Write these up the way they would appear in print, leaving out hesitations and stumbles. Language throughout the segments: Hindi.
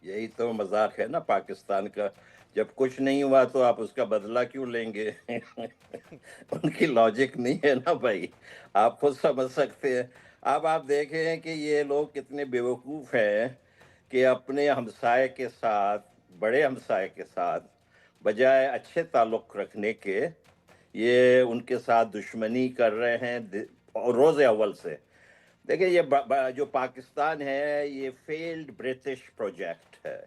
यही तो मजाक है ना पाकिस्तान का। जब कुछ नहीं हुआ तो आप उसका बदला क्यों लेंगे? उनकी लॉजिक नहीं है ना भाई। आप खुद समझ सकते हैं। अब आप देखें कि ये लोग कितने बेवकूफ हैं कि अपने हमसाए के साथ, बड़े हमसाए के साथ, बजाय अच्छे ताल्लुक रखने के, ये उनके साथ दुश्मनी कर रहे हैं और रोज अव्वल से। देखिए ये जो पाकिस्तान है ये फेल्ड ब्रिटिश प्रोजेक्ट है।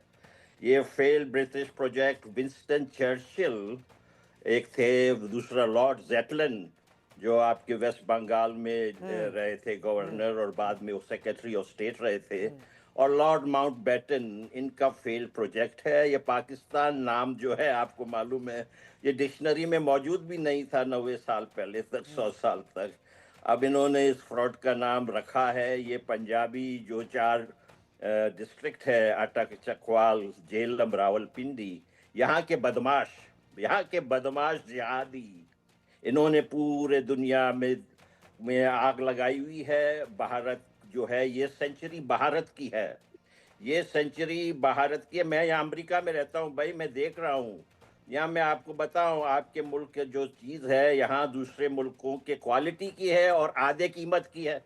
ये failed British project Winston Churchill एक थे, दूसरा लॉर्ड जेटलन जो आपके वेस्ट बंगाल में रहे थे गवर्नर और बाद में वो सेक्रेटरी ऑफ स्टेट रहे थे, और लॉर्ड माउंटबेटन, इनका फेल्ड प्रोजेक्ट है। ये पाकिस्तान नाम जो है आपको मालूम है ये डिक्शनरी में मौजूद भी नहीं था 90 साल पहले तक, 100 साल तक। अब इन्होंने इस फ्रॉड का नाम रखा है। ये पंजाबी जो 4 डिस्ट्रिक्ट है, अटक, चकवाल, झेलम, रावलपिंडी, यहाँ के बदमाश, यहाँ के बदमाश जिहादी, इन्होंने पूरे दुनिया में आग लगाई हुई है। भारत जो है ये सेंचुरी भारत की है, ये सेंचुरी भारत की है। मैं यहाँ अमेरिका में रहता हूँ भाई, मैं देख रहा हूँ। यहाँ मैं आपको बताऊं, आपके मुल्क के जो चीज है यहाँ दूसरे मुल्कों के क्वालिटी की है और आधे कीमत की है।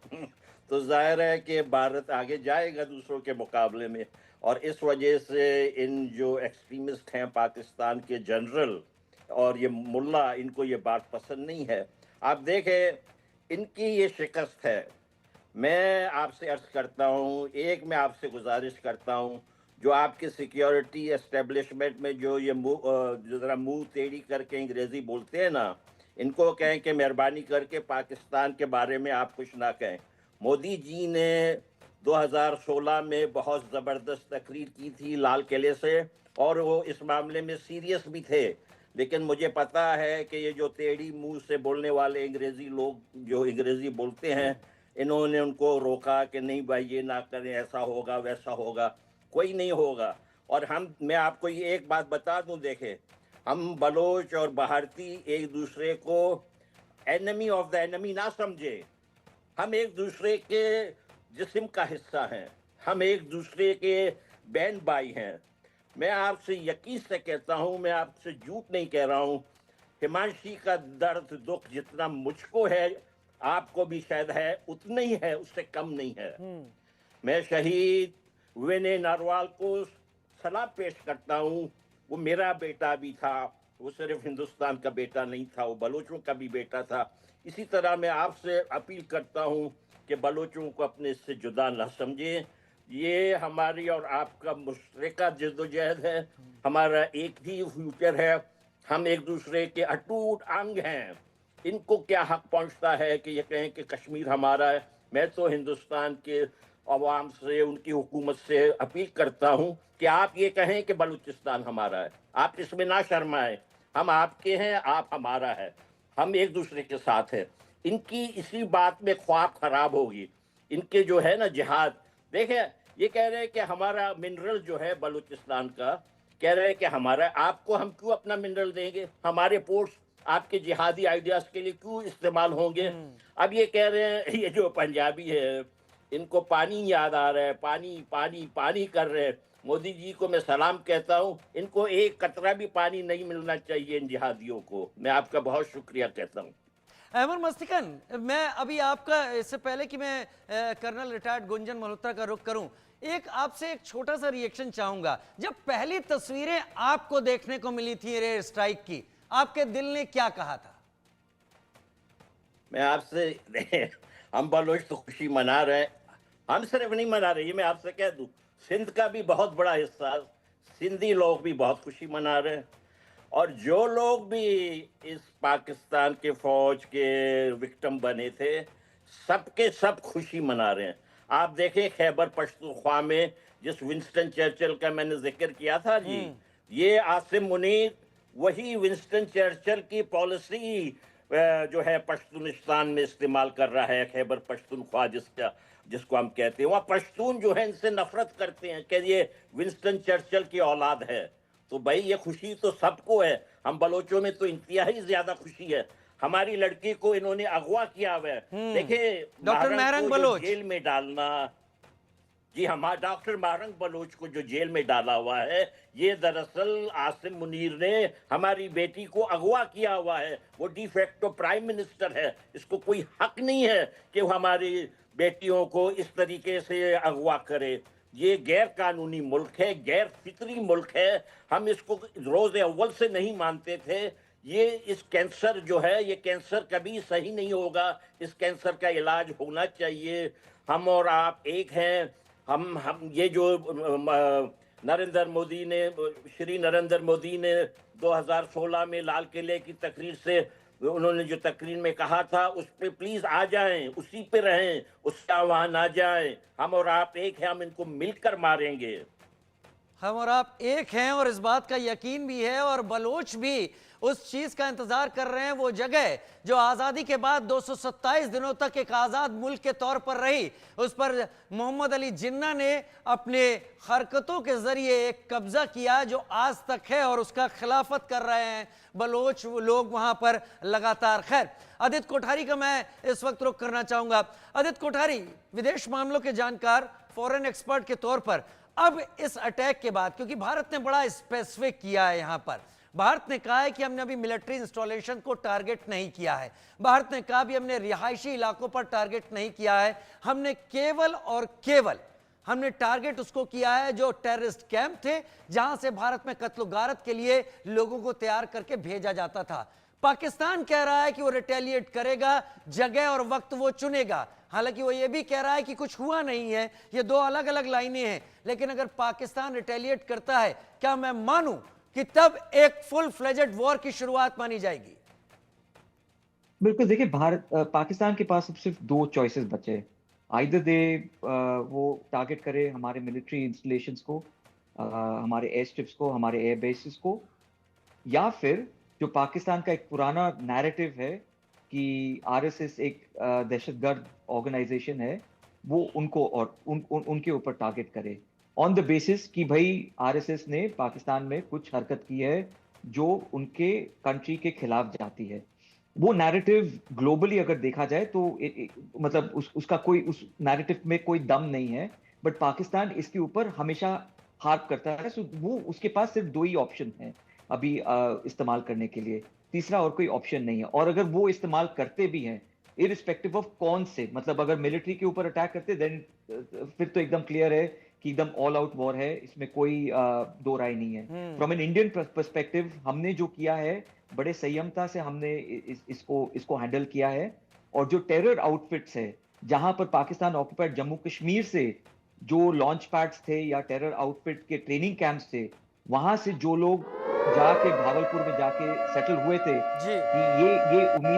तो जाहिर है कि भारत आगे जाएगा दूसरों के मुकाबले में। और इस वजह से इन जो एक्सट्रीमिस्ट हैं पाकिस्तान के जनरल और ये मुल्ला, इनको ये बात पसंद नहीं है। आप देखें इनकी ये शिकस्त है। मैं आपसे अर्ज करता हूँ, एक मैं आपसे गुजारिश करता हूँ, जो आपके सिक्योरिटी एस्टेब्लिशमेंट में जो ये जो जरा मुंह टेढ़ी करके अंग्रेजी बोलते हैं ना, इनको कहें कि मेहरबानी करके पाकिस्तान के बारे में आप कुछ ना कहें। मोदी जी ने 2016 में बहुत ज़बरदस्त तकरीर की थी लाल किले से, और वो इस मामले में सीरियस भी थे। लेकिन मुझे पता है कि ये जो टेढ़ी मुंह से बोलने वाले अंग्रेजी लोग जो अंग्रेजी बोलते हैं, इन्होंने उनको रोका कि नहीं भाई ये ना करें, ऐसा होगा वैसा होगा। कोई नहीं होगा। और मैं आपको ये एक बात बता दूं, देखें, हम बलोच और भारती एक दूसरे को एनिमी ऑफ द एनिमी ना समझे। हम एक दूसरे के जिस्म का हिस्सा हैं, हम एक दूसरे के बहन भाई हैं। मैं आपसे यकीन से कहता हूं, मैं आपसे झूठ नहीं कह रहा हूं, हिमांशी का दर्द दुख जितना मुझको है आपको भी शायद है, उतना ही है, उससे कम नहीं है। मैं शहीद विनय नारवाल को सलाम पेश करता हूँ। वो मेरा बेटा भी था, वो सिर्फ हिंदुस्तान का बेटा नहीं था, वो बलोचों का भी बेटा था। इसी तरह मैं आपसे अपील करता हूँ कि बलोचों को अपने से जुदा न समझें। ये हमारी और आपका मुश्तरका जद्दोजहद है, हमारा एक ही फ्यूचर है। हम एक दूसरे के अटूट अंग हैं। इनको क्या हक पहुंचता है कि ये कहें कि कश्मीर हमारा है? मैं तो हिंदुस्तान के अवाम से, उनकी हुकूमत से अपील करता हूं कि आप ये कहें कि बलूचिस्तान हमारा है। आप इसमें ना शर्माएं। हम आपके हैं, आप हमारा है, हम एक दूसरे के साथ हैं। इनकी इसी बात में ख्वाब खराब होगी। इनके जो है ना जिहाद, देखें, ये कह रहे हैं कि हमारा मिनरल जो है बलूचिस्तान का, कह रहे हैं कि हमारा, आपको हम क्यों अपना मिनरल देंगे? हमारे पोर्ट्स आपके जिहादी आइडियाज के लिए क्यों इस्तेमाल होंगे? अब ये कह रहे हैं, ये जो पंजाबी है इनको पानी याद आ रहा है, पानी पानी पानी कर रहे हैं। मोदी जी को मैं सलाम कहता हूं, इनको एक कतरा भी पानी नहीं मिलना चाहिए इन जिहादियों को। मैं आपका बहुत शुक्रिया कहता हूं। अहमद मस्तिकन, मैं अभी आपका, इससे पहले कि मैं कर्नल रिटायर्ड गुंजन मल्होत्रा का रुख करूं, एक आपसे एक छोटा सा रिएक्शन चाहूंगा। जब पहली तस्वीरें आपको देखने को मिली थी एयर स्ट्राइक की, आपके दिल ने क्या कहा था? मैं आपसे हम बलोच तो खुशी मना रहे हैं। हम सिर्फ नहीं मना रहे, ये मैं आपसे कह दूं, सिंध का भी बहुत बड़ा हिस्सा, सिंधी लोग भी बहुत खुशी मना रहे हैं। और जो लोग भी इस पाकिस्तान के फौज के विक्टिम बने थे, सबके सब खुशी मना रहे हैं। आप देखें खैबर पख्तूनख्वा में जिस विंस्टन चर्चिल का मैंने जिक्र किया था जी, ये आसिम मुनीर वही विंस्टन चर्चिल की पॉलिसी जो है पश्तूनिस्तान में इस्तेमाल कर रहा है। खैबर पख्तूनख्वा जिसको हम कहते हैं, वहाँ पश्तून जो है इनसे नफरत करते हैं कि ये विंस्टन चर्चिल की औलाद है। तो भाई ये खुशी तो सबको है। हम बलोचों में तो इंतहाई ज्यादा खुशी है। हमारी लड़की को इन्होंने अगवा किया हुआ है। देखिए, डॉक्टर महरंग महरंग को जो बलोच। जेल में डालना, जी हमारा डॉक्टर मारंग बलोच को जो जेल में डाला हुआ है, ये दरअसल आसिम मुनीर ने हमारी बेटी को अगवा किया हुआ है। वो डी फैक्टो प्राइम मिनिस्टर है। इसको कोई हक नहीं है कि वो हमारी बेटियों को इस तरीके से अगवा करे। ये गैर कानूनी मुल्क है, गैर फितरी मुल्क है। हम इसको रोज अव्वल से नहीं मानते थे। ये इस कैंसर जो है, ये कैंसर कभी सही नहीं होगा। इस कैंसर का इलाज होना चाहिए। हम और आप एक हैं। हम ये जो नरेंद्र मोदी ने, श्री नरेंद्र मोदी ने 2016 में लाल किले की तकरीर से, उन्होंने जो तकरीर में कहा था, उस पे प्लीज आ जाएं, उसी पे रहें, उससे आह्वान आ जाएं। हम और आप एक हैं, हम इनको मिलकर मारेंगे। हम और आप एक हैं और इस बात का यकीन भी है, और बलोच भी उस चीज का इंतजार कर रहे हैं। वो जगह जो आजादी के बाद 227 दिनों तक एक आजाद मुल्क के तौर पर रही, उस पर मोहम्मद अली जिन्ना ने अपने हरकतों के जरिए एक कब्जा किया जो आज तक है, और उसका खिलाफत कर रहे हैं बलोच लोग वहां पर लगातार। खैर, आदित्य कोठारी का मैं इस वक्त रुख करना चाहूंगा। आदित्य कोठारी, विदेश मामलों के जानकार, फॉरेन एक्सपर्ट के तौर पर, अब इस अटैक के बाद, क्योंकि भारत ने बड़ा स्पेसिफिक किया है, यहां पर भारत ने कहा है कि हमने अभी मिलिट्री इंस्टॉलेशन को टारगेट नहीं किया है, भारत ने कहा भी हमने रिहायशी इलाकों पर टारगेट नहीं किया है, हमने केवल और केवल हमने टारगेट उसको किया है जो टेररिस्ट कैंप थे, जहां से भारत में कत्ल गारत के लिए लोगों को तैयार करके भेजा जाता था। पाकिस्तान कह रहा है कि वो रिटेलिएट करेगा, जगह और वक्त वो चुनेगा। हालांकि वो ये भी कह रहा है कि कुछ हुआ नहीं है, ये दो अलग अलग लाइनें हैं। लेकिन अगर पाकिस्तान रिटेलिएट करता है, क्या मैं मानूं कि तब एक फुल फ्लेजेड वॉर की शुरुआत मानी जाएगी? बिल्कुल, देखिए पाकिस्तान के पास अब सिर्फ दो चॉइसेस बचे हैं। आइदर दे वो टारगेट करे हमारे मिलिट्री इंस्टॉलेशंस को, हमारे एयर स्ट्रिप्स को, हमारे एयर बेसिस को, या फिर जो पाकिस्तान का एक पुराना नैरेटिव है कि आरएसएस एक दहशतगर्द ऑर्गेनाइजेशन है, वो उनको और उनके ऊपर टारगेट करे, ऑन द बेसिस कि भाई आरएसएस ने पाकिस्तान में कुछ हरकत की है जो उनके कंट्री के खिलाफ जाती है। वो नैरेटिव ग्लोबली अगर देखा जाए तो मतलब उसका कोई, उस नैरेटिव में कोई दम नहीं है, बट पाकिस्तान इसके ऊपर हमेशा हार्प करता है। सो वो, उसके पास सिर्फ दो ही ऑप्शन है अभी इस्तेमाल करने के लिए, तीसरा और कोई ऑप्शन नहीं है। और अगर वो इस्तेमाल करते भी हैं, इरिस्पेक्टिव ऑफ कौन से, मतलब अगर मिलिट्री के ऊपर अटैक करते देन फिर तो एकदम क्लियर है कि एकदम ऑल आउट वॉर है, इसमें कोई दो राय नहीं है। फ्रॉम एन इंडियन पर्सपेक्टिव हमने जो किया है, बड़े संयमता से हमने इसको हैंडल किया है। और जो टेरर आउटफिट्स है, जहां पर पाकिस्तान ऑक्युपाइड जम्मू कश्मीर से जो लॉन्च पैड्स थे या टेरर आउटफिट के ट्रेनिंग कैंप्स थे, वहां से जो लोग जाके भागलपुर में जाके सेटल हुए थे, जी। कि ये उम्मीद